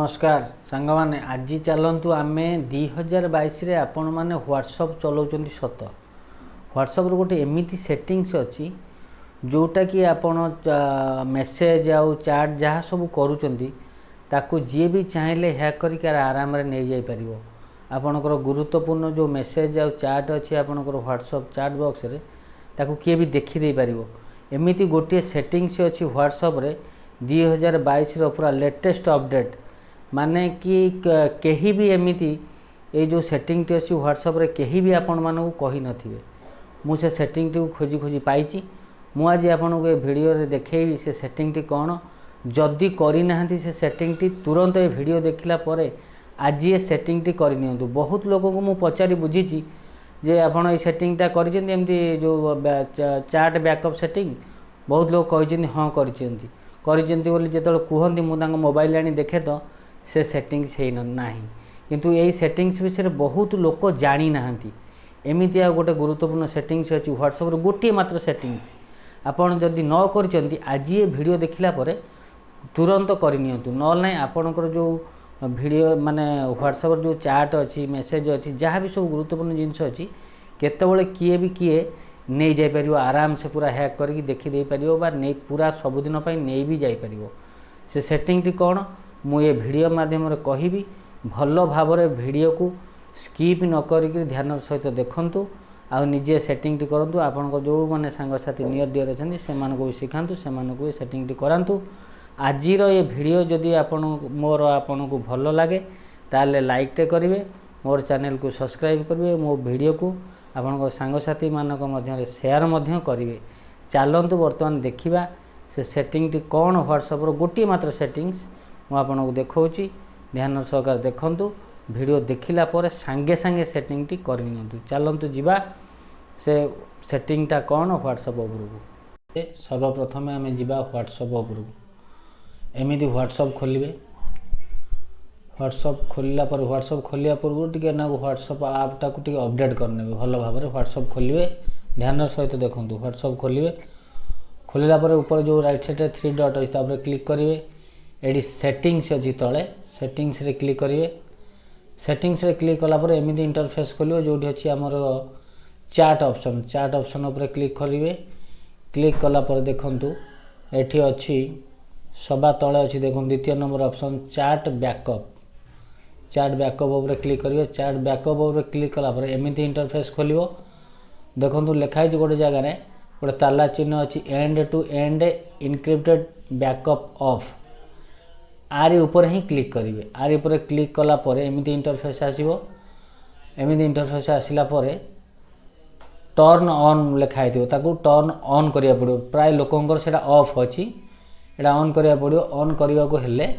नमस्कार सांग मैंने आज चलतु आम 2022 रे आपण मैंने व्हाट्सअप चलाउछन्ती सत व्हाट्सअप गोटे एमती सेटिंग्स अच्छी जोटा कि आपण मेसेज आउ चैट जहाँ सब करूँगी ताकू जी भी चाहिए हैक करके आराम नहीं जाई परिवो। आपणकर गुरुत्वपूर्ण जो मेसेज आउ चैट अच्छी आपणकर व्हाट्सअप चैट बॉक्स रे ताकू किए भी देखी दे पारिवो। एमती गोटे सेटिंग्स अच्छी व्हाट्सअप रे 2022 रो पूरा लेटेस्ट अपडेट माने कि कहीं भी एमती ये जो सेटिंग टी अच्छी व्हाट्सअप रे कहीं भी आपण मानू कही नथिबे। मु से सेटिंग टी खोजी खोजी पाइची। मु आज आपन को वीडियो रे देखैबी से सेटिंग टी कौन जदि करी नाहंती से सेटिंग टी तुरंत ये वीडियो देखला परे आज ये सेटिंग टी करि नियंतु। बहुत लोगों को मु पचारि बुझीची जे आपण ये सेटिंग टा करिसेंती एमती जो चैट बैकअप सेटिंग बहुत लोग कहिसेंती हां करिसेंती बोली जेतल कहंती मु तांको मोबाइल आनी देखे तो से सेटिंग्स है ना किंतु यही सेटिंग्स विषय बहुत लोक जानी नाहंती। एमती आ गोटे गुरुत्वपूर्ण सेटिंग्स अच्छी व्हाट्सअप गोटे मात्र सेटिंग्स आपड़ जदि न कर आज ये वीडियो देखला परे तुरंत करनियंतु ना आपणकर जो वीडियो माने व्हाट्सअप जो चैट अच्छी मेसेज अच्छी जहाँ भी सब गुरुत्वपूर्ण जिनस अच्छी केतबेले किए भी किए नहीं जाई परिवो आराम से पूरा हैक करके देखी दे परिवो बा नहीं पूरा सबुदिन पई नहीं भी जाई परिवो। से सेटिंग टी कौन मु ये वीडियो माध्यम रे कहिबी भल भाव वीडियो को स्किप न करिक ध्यान सहित देखंतु आ निजे सेटिंग टी करंतु। आपन को जो माने सांग साथी नियर डियर अछंती से मानको भी सिखांतु से मानको भी सेटिंग टी करांतु। आजिर ये वीडियो जदि आपन मोर आपन को भल लागे ताले लाइक टे करिवे मोर चैनल को सब्सक्राइब करिवे मो वीडियो को आपन को सांग साथी मानक मध्य शेयर मध्य करिवे। चलंतु वर्तमान देखिबा से सेटिंग टी कोन व्हाट्सएप रो गोटी मात्र सेटिंग्स मु आपको देखौची ध्यान सहकार देखंतु। वीडियो देखिला पर सांगे सांगे सेटिंग टी करनियंतु। चलंतु जीवा से सेटिंग टा कोन व्हाट्सएप उपरकू। सर्वप्रथम आम जीवा व्हाट्सएप उपरकू एमती व्हाट्सएप खोलिबे। व्हाट्सएप खोलिला पर व्हाट्सएप खोलिया पूर्व टिके ना व्हाट्सएप ऐप टा को टिके अपडेट करने भल भाव में व्हाट्सएप खोलिबे। ध्यान सहित देखंतु व्हाट्सएप खोलिबे। खोलिला पर ऊपर जो राइट साइड रे 3 डॉट अछि तापर क्लिक करिवे। एडी सेटिंग्स अच्छी तले सेटिंग्स रे क्लिक करिवे। सेटिंग्स रे क्लिक कला पर एमती इंटरफेस खोलियो जोठी अछि हमर चैट ऑप्शन ऊपर क्लिक करिवे। क्लिक कला पर देखंतु एठी अछि सभा तले अछि देखंतु द्वितीय नंबर ऑप्शन चैट बैकअप ऊपर क्लिक करिवे। चैट बैकअप ऊपर क्लिक कला पर एमती इंटरफेस खोलियो। देखंतु लिखा है गोटे जगह रे गोटे ताला चिन्ह अछि end to end encrypted backup ऑफ आरी ऊपर ही क्लिक करिवे। आरी ऊपर क्लिक कला पर एमती इंटरफेस आसीबो। एमती इंटरफेस आसिला पर टर्न ऑन लिखा है ताकू टर्न ऑन करिया पड़ो। प्राय लोकंकर सेटा ऑफ अछि एटा ऑन करिया पड़ो। ऑन करिया को हेले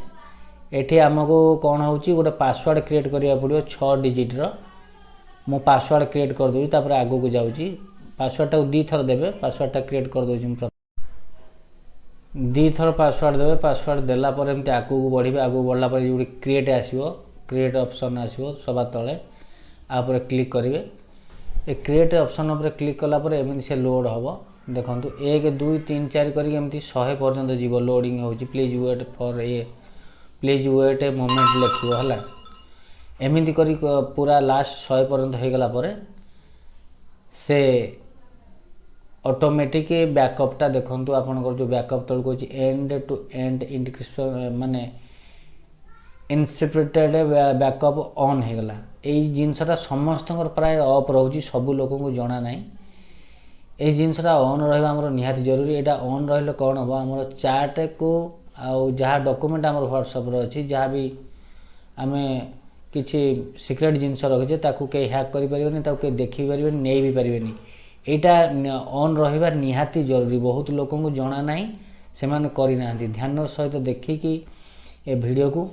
एठी हमको कोन होउची गोटे पासवर्ड क्रिएट करिया पड़ो 6 डिजिट रो। मो पासवर्ड क्रिएट कर दोई तापर आगो को जाउची पासवर्ड टा 2 थर देबे। पासवर्ड टा क्रिएट कर दोची 2 थर पासवर्ड देवे। पासवर्ड देला पर एमती आगू बढ़िबे। आगू बढ़ला पर जो क्रिएट आसीबो क्रिएट ऑप्शन आसीबो सभा तले आ पर क्लिक करिवे। ए क्रिएट ऑप्शन ऊपर क्लिक कला पर एमती से लोड हबो। देखंतु 1 2 3 4 करी एमती 100 पर्यंत जीवो लोडिंग होउची। प्लीज वेट ए मोमेंट लिखिबो हला। एमती करी पूरा लास्ट 100 पर्यंत हो गला पर से ऑटोमेटिक बैकअप टा देखंतु आपनकर जो बैकअप तल को एंड टू एंड इंक्रिप्शन माने इनक्रिप्टेड बैकअप ऑन हो गला। एई जिनसटा समस्तकर प्राय ऑफ रहउची सब लोगों को जाना नहीं। ए जिनसटा ऑन रहबा हमर निहाती जरूरी। एटा ऑन रहले कोन होबा हमर चैट को आ जहाँ डॉक्यूमेंट हमर व्हाट्सएप रो अछि जहाँ भी हमें किछि सीक्रेट जिनस रखिछे ताकू के हैक करि परिबेनी ताकू के देखि परिबेनी नै भी परिबेनी। एटा ऑन रहिबा निहाती जरूरी। बहुत लोगों को जाना नहीं से माने करि नाहंती। ध्यान सहित देखि कि ए वीडियो को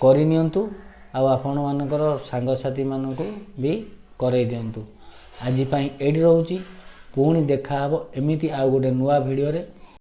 करि नियंतु आ आपण मानकर सांग साथी मानको भी करै दियंतु। आज पई एडी रहउची पुणी देखा हबो एमिति आ गोटे नुवा वीडियो रे।